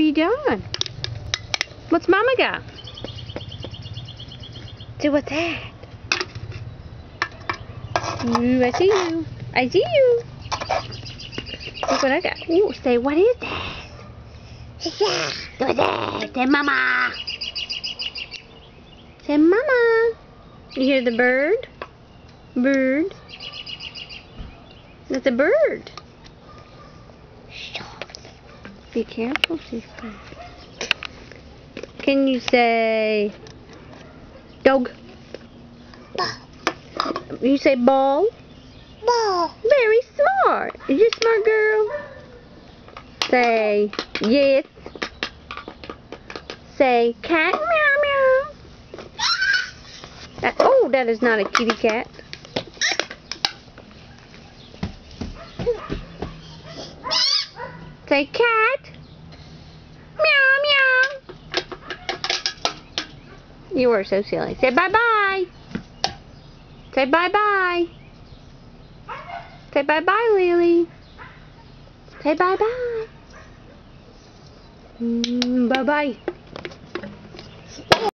you doing? What's Mama got? See, what's that? Ooh, I see you. I see you. Look what I got. Ooh, say, what is that? What's that? Say, Mama. Say, Mama. You hear the bird? Bird. That's a bird. Be careful, sister. Can you say dog? You say ball? Ball. Very smart. You're a smart girl. Say yes. Say cat. Meow meow. Oh, that is not a kitty cat. Say cat. Meow meow. You are so silly. Say bye bye. Say bye bye. Say bye bye, Lily. Say bye bye. Bye bye.